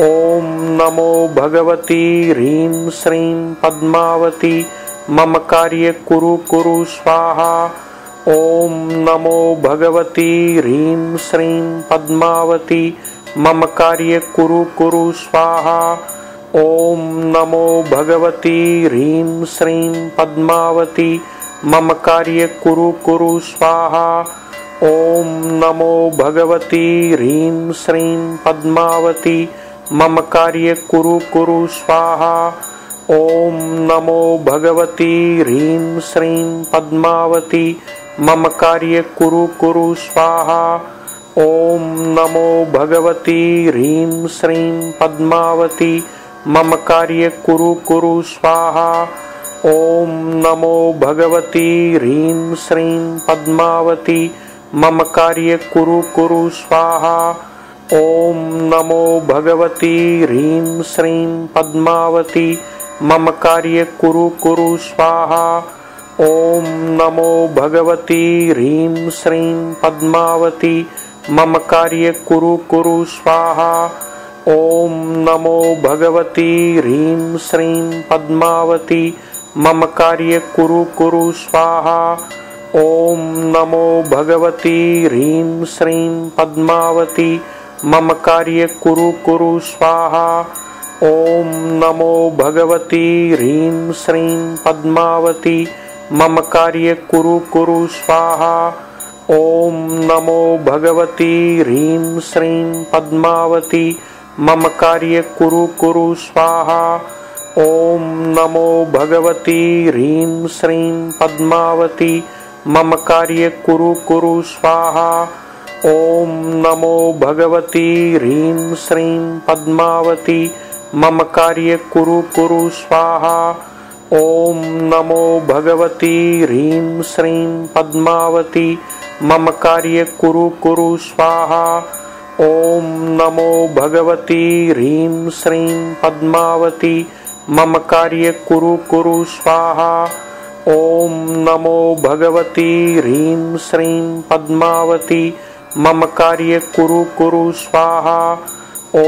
ॐ नमो भगवती ह्रीं श्रीं पद्मावती मम कार्य कुरु कुरु स्वाहा। ॐ नमो भगवती ह्रीं श्रीं पद्मावती मम कार्य कुरु कुरु स्वाहा। ॐ नमो भगवती ह्रीं श्रीं पद्मावती मम कार्य कुरु कुरु स्वाहा। ॐ नमो भगवती ह्रीं श्रीं पद्मावती मम कार्य कुरु कुरु स्वाहा। ॐ नमो भगवती ह्रीं श्रीं पद्मावती मम कार्य कुरु कुरु स्वाहा। ॐ नमो भगवती ह्रीं श्रीं पद्मावती मम कार्य कुरु कुरु स्वाहा। ॐ नमो भगवती ह्रीं श्रीं पद्मावती मम कार्य कुरु कुरु स्वाहा। ॐ नमो भगवती ह्रीं श्रीं पद्मावती मम कार्य कुरु कुरु स्वाहा। ॐ नमो भगवती ह्रीं श्रीं पद्मावती मम कार्य कुरु कुरु स्वाहा। ॐ नमो भगवती ह्रीं श्रीं पद्मावती मम कार्य कुरु कुरु स्वाहा। ॐ नमो भगवती ह्रीं श्रीं पद्मावती मम कार्य कुरु कुरु स्वाहा। ॐ नमो भगवती ह्रीं श्रीं पद्मावती मम कार्य कुरु कुरु स्वाहा। ॐ नमो भगवती ह्रीं श्रीं पद्मावती मम कार्य कुरु कुरु स्वाहा। ॐ नमो भगवती ह्रीं श्रीं पद्मावती मम कार्य कुरु कुरु स्वाहा। ॐ नमो भगवती ह्रीं श्रीं पद्मावती मम कार्य कुरु कुरु स्वाहा। ॐ नमो भगवती ह्रीं श्रीं पद्मावती मम कार्य कुरु कुरु स्वाहा। ॐ नमो भगवती ह्रीं श्रीं पद्मावती मम कार्य कुरु कुरु स्वाहा। ॐ नमो भगवती ह्रीं श्रीं पद्मावती मम कार्य कुरु कुरु स्वाहा। ॐ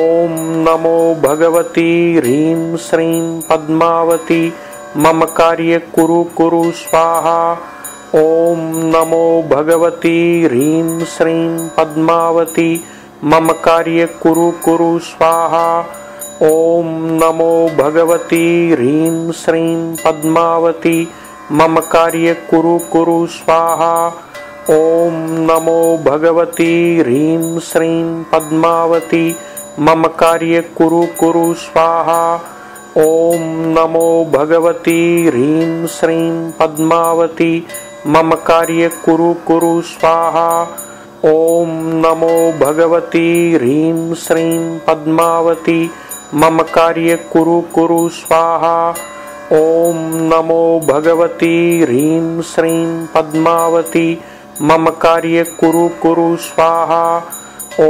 नमो भगवती ह्रीं श्रीं पद्मावती मम कार्य कुरु कुरु स्वाहा। ॐ नमो भगवती ह्रीं श्रीं पद्मावती मम कार्य कुरु कुरु स्वाहा। ॐ नमो भगवती ह्रीं श्रीं पद्मावती मम कार्य कुरु कुरु स्वाहा। ॐ नमो भगवती ह्रीं श्रीं पद्मावती मम कार्य कुरु कुरु स्वाहा। ॐ नमो भगवती ह्रीं श्रीं पद्मावती मम कार्य कुरु कुरु स्वाहा। ॐ नमो भगवती ह्रीं श्रीं पद्मावती मम कार्य कुरु कुरु स्वाहा। ॐ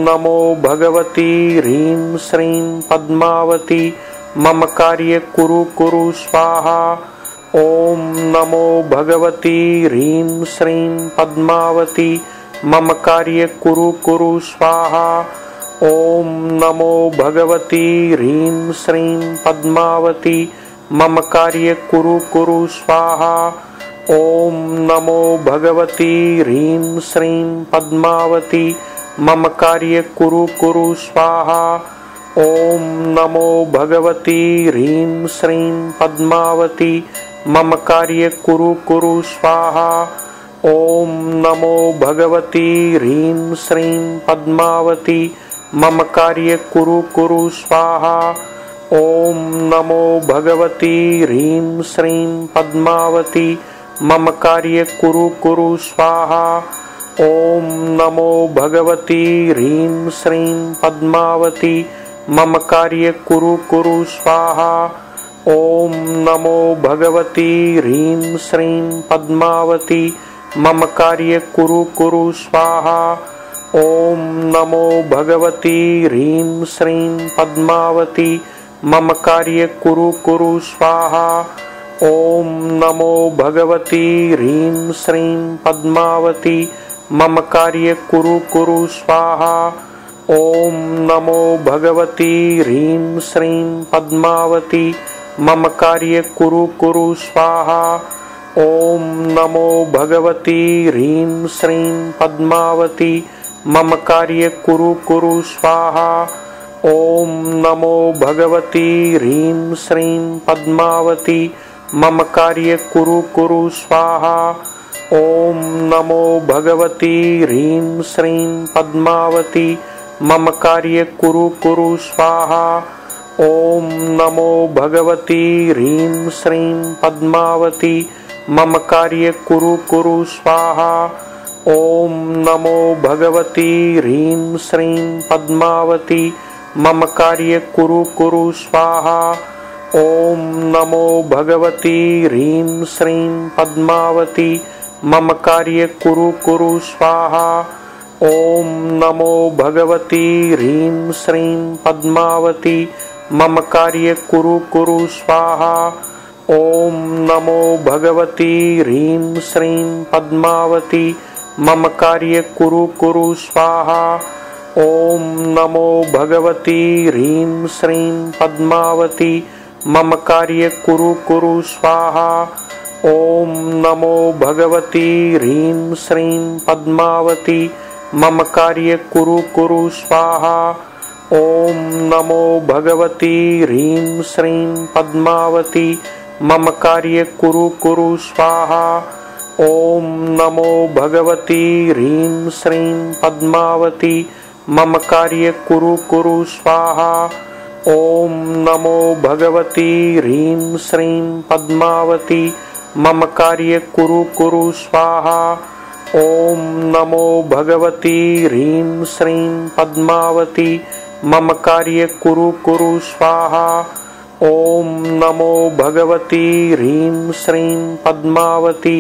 नमो भगवती ह्रीं श्रीं पद्मावती मम कार्य कुरु कुरु स्वाहा। ॐ नमो भगवती ह्रीं श्रीं पद्मावती मम कार्य कुरु कुरु स्वाहा। ॐ नमो भगवती ह्रीं श्रीं पद्मावती मम कार्य कुरु कुरु स्वाहा। ॐ नमो भगवती ह्रीं श्रीं पद्मावती मम कार्य कुरु कुरु स्वाहा। ॐ नमो भगवती ह्रीं श्रीं पद्मावती मम कार्य कुरु कुरु स्वाहा। ॐ नमो भगवती ह्रीं श्रीं पद्मावती मम कार्य कुरु कुरु स्वाहा। ॐ नमो भगवती ह्रीं श्रीं पद्मावती मम कार्य कुरु कुरु स्वाहा। ॐ नमो भगवती ह्रीं श्रीं पद्मावती मम कार्य कुरु कुरु स्वाहा। ॐ नमो भगवती ह्रीं श्रीं पद्मावती मम कार्य कुरु कुरु स्वाहा। ॐ नमो भगवती ह्रीं श्रीं पद्मावती मम कार्य कुरु कुरु स्वाहा। ॐ नमो भगवती ह्रीं श्रीं पद्मावती मम कार्य कुरु कुरु स्वाहा। ॐ नमो भगवती ह्रीं श्रीं पद्मावती मम कार्य कुरु कुरु स्वाहा। ॐ नमो भगवती ह्रीं श्रीं पद्मावती मम कार्य कुरु कुरु स्वाहा। ॐ नमो भगवती ह्रीं श्रीं पद्मावती मम कार्य कुरु कुरु स्वाहा। ॐ नमो भगवती ह्रीं श्रीं पद्मावती मम कार्य कुरु कुरु स्वाहा। ॐ नमो भगवती ह्रीं श्रीं पद्मावती मम कार्य कुरु कुरु स्वाहा। ॐ नमो भगवती ह्रीं श्रीं पद्मावती मम कार्य कुरु कुरु स्वाहा। ॐ नमो भगवती ह्रीं श्रीं पद्मावती मम कार्य कुरु कुरु स्वाहा। ॐ नमो भगवती ह्रीं श्रीं पद्मावती मम कार्य कुरु कुरु स्वाहा। ॐ नमो भगवती ह्रीं श्रीं पद्मावती मम कार्य कुरु कुरु स्वाहा। ॐ नमो भगवती ह्रीं श्रीं पद्मावती मम कार्य कुरु कुरु स्वाहा। ॐ नमो भगवती ह्रीं श्रीं पद्मावती मम कार्य कुरु कुरु स्वाहा। ॐ नमो भगवती ह्रीं श्रीं पद्मावती मम कार्य कुरु कुरु स्वाहा। ॐ नमो भगवती ह्रीं श्रीं पद्मावती मम कार्य कुरु कुरु स्वाहा। ॐ नमो भगवती ह्रीं श्रीं पद्मावती मम कार्य कुरु कुरु स्वाहा। ॐ नमो भगवती ह्रीं श्रीं पद्मावती मम कार्य कुरु कुरु स्वाहा। ॐ नमो भगवती ह्रीं श्रीं पद्मावती मम कार्य कुरु कुरु स्वाहा। ॐ नमो भगवती ह्रीं श्रीं पद्मावती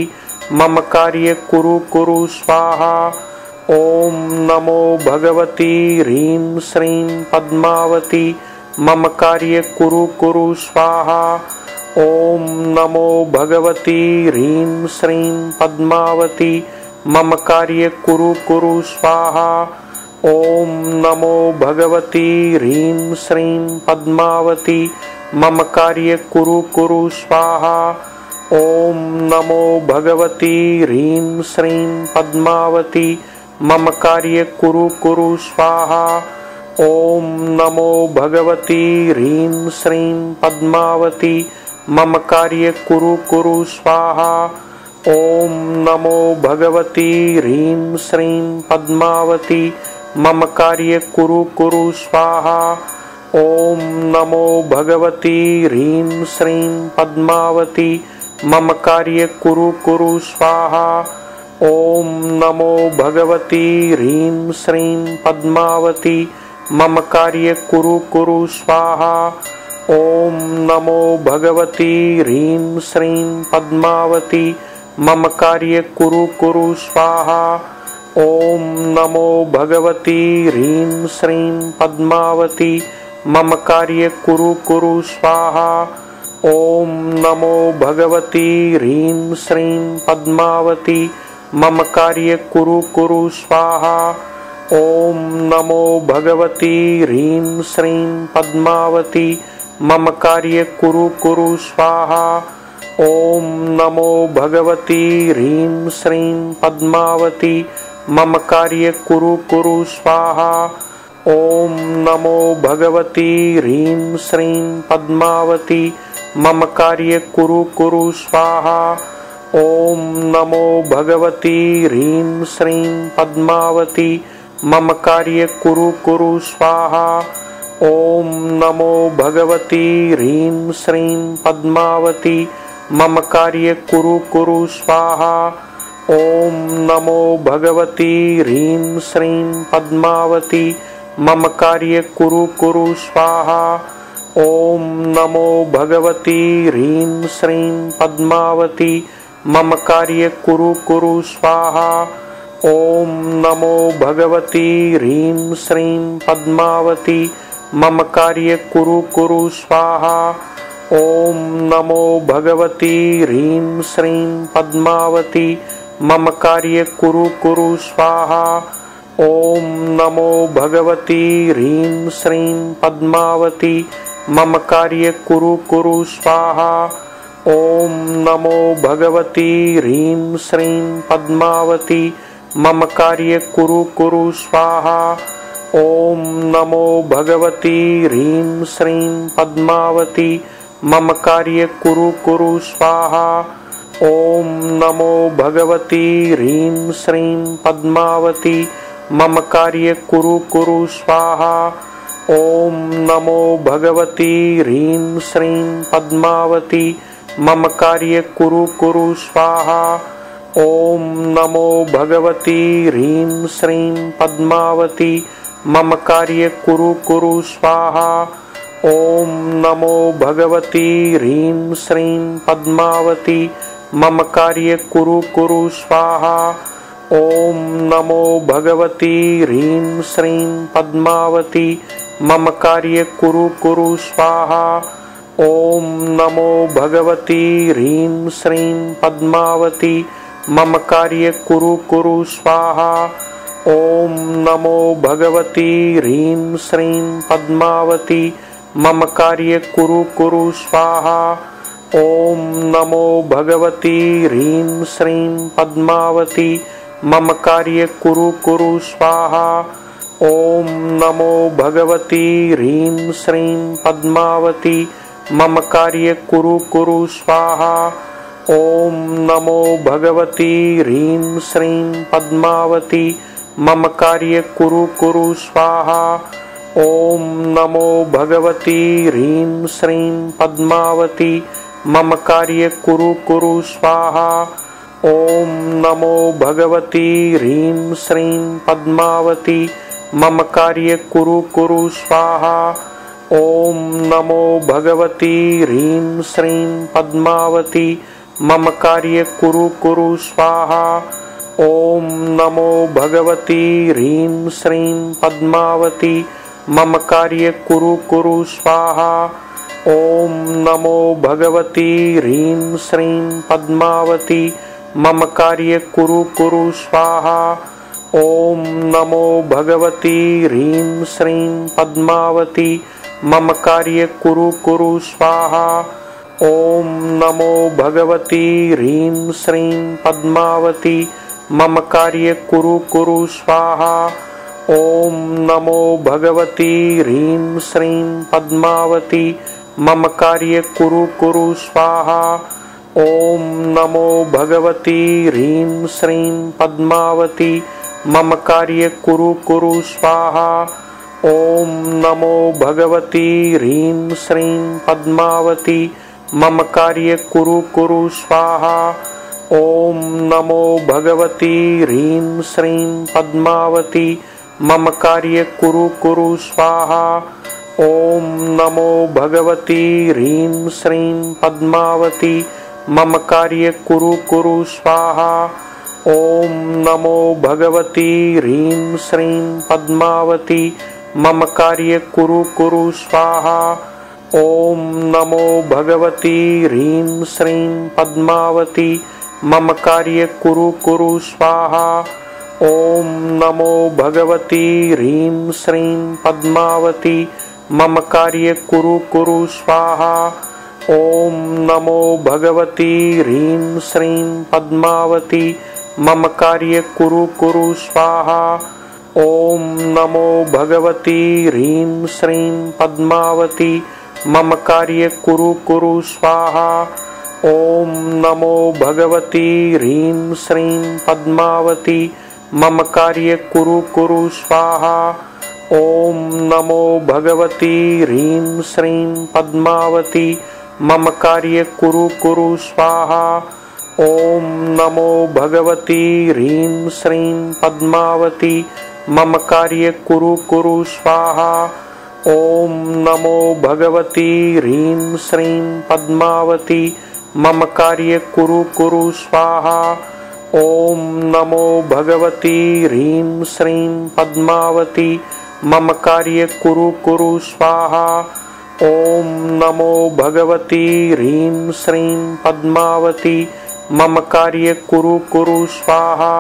मम कार्य कुरु कुरु स्वाहा। ॐ नमो भगवती ह्रीं श्रीं पद्मावती मम कार्य कुरु कुरु स्वाहा। ॐ नमो भगवती ह्रीं श्रीं पद्मावती मम कार्य कुरु कुरु स्वाहा। ॐ नमो भगवती ह्रीं श्रीं पद्मावती मम कार्य कुरु कुरु स्वाहा। ॐ नमो भगवती ह्रीं श्रीं पद्मावती मम कार्य कुरु कुरु स्वाहा। ॐ नमो भगवती ह्रीं श्रीं पद्मावती मम कार्य कुरु कुरु स्वाहा। ॐ नमो भगवती ह्रीं श्रीं पद्मावती मम कार्य कुरु कुरु स्वाहा। ॐ नमो भगवती ह्रीं श्रीं पद्मावती मम कार्य कुरु कुरु स्वाहा। ॐ नमो भगवती ह्रीं श्रीं पद्मावती मम कार्य कुरु कुरु स्वाहा। ॐ नमो भगवती ह्रीं श्रीं पद्मावती मम कार्य कुरु कुरु स्वाहा। ॐ नमो भगवती ह्रीं श्रीं पद्मावती मम कार्य कुरु कुरु स्वाहा। ॐ नमो भगवती ह्रीं श्रीं पद्मावती मम कार्य कुरु कुरु स्वाहा। ॐ नमो भगवती ह्रीं श्रीं पद्मावती मम कार्य कुरु कुरु स्वाहा। ॐ नमो भगवती ह्रीं श्रीं पद्मावती मम कार्य कुरु कुरु स्वाहा। ॐ नमो भगवती ह्रीं श्रीं पद्मावती मम कार्य कुरु कुरु स्वाहा। ॐ नमो भगवती ह्रीं श्रीं पद्मावती मम कार्य कुरु कुरु स्वाहा। ॐ नमो भगवती ह्रीं श्रीं पद्मावती मम कार्य कुरु कुरु स्वाहा। ॐ नमो भगवती ह्रीं श्रीं पद्मावती मम कार्य कुरु कुरु स्वाहा। ॐ नमो भगवती ह्रीं श्रीं पद्मावती मम कार्य कुरु कुरु स्वाहा। ॐ नमो भगवती ह्रीं श्रीं पद्मावती मम कार्य कुरु कुरु स्वाहा। ॐ नमो भगवती ह्रीं श्रीं पद्मावती मम कार्य कुरु कुरु स्वाहा। ॐ नमो भगवती ह्रीं श्रीं पद्मावती मम कार्य कुरु कुरु स्वाहा। ॐ नमो भगवती ह्रीं श्रीं पद्मावती मम कार्य कुरु कुरु स्वाहा। ॐ नमो भगवती ह्रीं श्रीं पद्मावती मम कार्य कुरु कुरु स्वाहा। ॐ नमो भगवती ह्रीं श्रीं पद्मावती मम कार्य कुरु कुरु स्वाहा। ॐ नमो भगवती ह्रीं श्रीं पद्मावती मम कार्य कुरु कुरु स्वाहा। ॐ नमो भगवती ह्रीं श्रीं पद्मावती मम कार्य कुरु कुरु स्वाहा। ॐ नमो भगवती ह्रीं श्रीं पद्मावती मम कार्य कुरु कुरु स्वाहा। ॐ नमो भगवती ह्रीं श्रीं पद्मावती मम कार्य कुरु कुरु स्वाहा। ॐ नमो भगवती ह्रीं श्रीं पद्मावती मम कार्य कुरु कुरु स्वाहा। ॐ नमो भगवती ह्रीं श्रीं पद्मावती मम कार्य कुरु कुरु स्वाहा। ॐ नमो भगवती ह्रीं श्रीं पद्मावती मम कार्य कुरु कुरु स्वाहा। ॐ नमो भगवती ह्रीं श्रीं पद्मावती मम कार्य कुरु कुरु स्वाहा। ॐ नमो भगवती ह्रीं श्रीं पद्मावती मम कार्य कुरु कुरु स्वाहा। ॐ नमो भगवती ह्रीं श्रीं पद्मावती मम कार्य कुरु कुरु स्वाहा। ॐ नमो भगवती ह्रीं श्रीं पद्मावती मम कार्य कुरु कुरु स्वाहा। ॐ नमो भगवती ह्रीं श्रीं पद्मावती मम कार्य कुरु कुरु स्वाहा। ॐ नमो भगवती ह्रीं श्रीं पद्मावती मम कार्य कुरु कुरु स्वाहा। ॐ नमो भगवती ह्रीं श्रीं पद्मावती मम कार्य कुरु कुरु स्वाहा। ॐ नमो भगवती ह्रीं श्रीं पद्मावती मम कार्य कुरु कुरु स्वाहा। ॐ नमो भगवती ह्रीं श्रीं पद्मावती मम कार्य कुरु कुरु स्वाहा। ॐ नमो भगवती ह्रीं श्रीं पद्मावती मम कार्य कुरु कुरु स्वाहा। ॐ नमो भगवती ह्रीं श्रीं पद्मावती मम कार्य कुरु कुरु स्वाहा। ॐ नमो भगवती ह्रीं श्रीं पद्मावती मम कार्य कुरु कुरु स्वाहा। ॐ नमो भगवती ह्रीं श्रीं पद्मावती मम कार्य कुरु कुरु स्वाहा। ॐ नमो भगवती ह्रीं श्रीं पद्मावती मम कार्य कुरु कुरु स्वाहा। ॐ नमो भगवती ह्रीं श्रीं पद्मावती मम कार्य कुरु कुरु स्वाहा। ॐ नमो भगवती ह्रीं श्रीं पद्मावती मम कार्य कुरु कुरु स्वाहा। ॐ नमो भगवती ह्रीं श्रीं पद्मावती मम कार्य कुरु कुरु स्वाहा। ॐ नमो भगवती ह्रीं श्रीं पद्मावती मम कार्य कुरु कुरु स्वाहा। ॐ नमो भगवती ह्रीं श्रीं पद्मावती मम कार्य कुरु कुरु स्वाहा। ॐ नमो भगवती ह्रीं श्रीं पद्मावती मम कार्य कुरु कुरु स्वाहा। ॐ नमो भगवती ह्रीं श्रीं पद्मावती मम कार्य कुरु कुरु स्वाहा। ॐ नमो भगवती ह्रीं श्रीं पद्मावती मम कार्य कुरु कुरु स्वाहा। ॐ नमो भगवती ह्रीं श्रीं पद्मावती मम कार्य कुरु कुरु स्वाहा। ॐ नमो भगवती ह्रीं श्रीं पद्मावती मम कार्य कुरु कुरु स्वाहा। ॐ नमो भगवती ह्रीं श्रीं पद्मावती मम कार्य कुरु कुरु स्वाहा।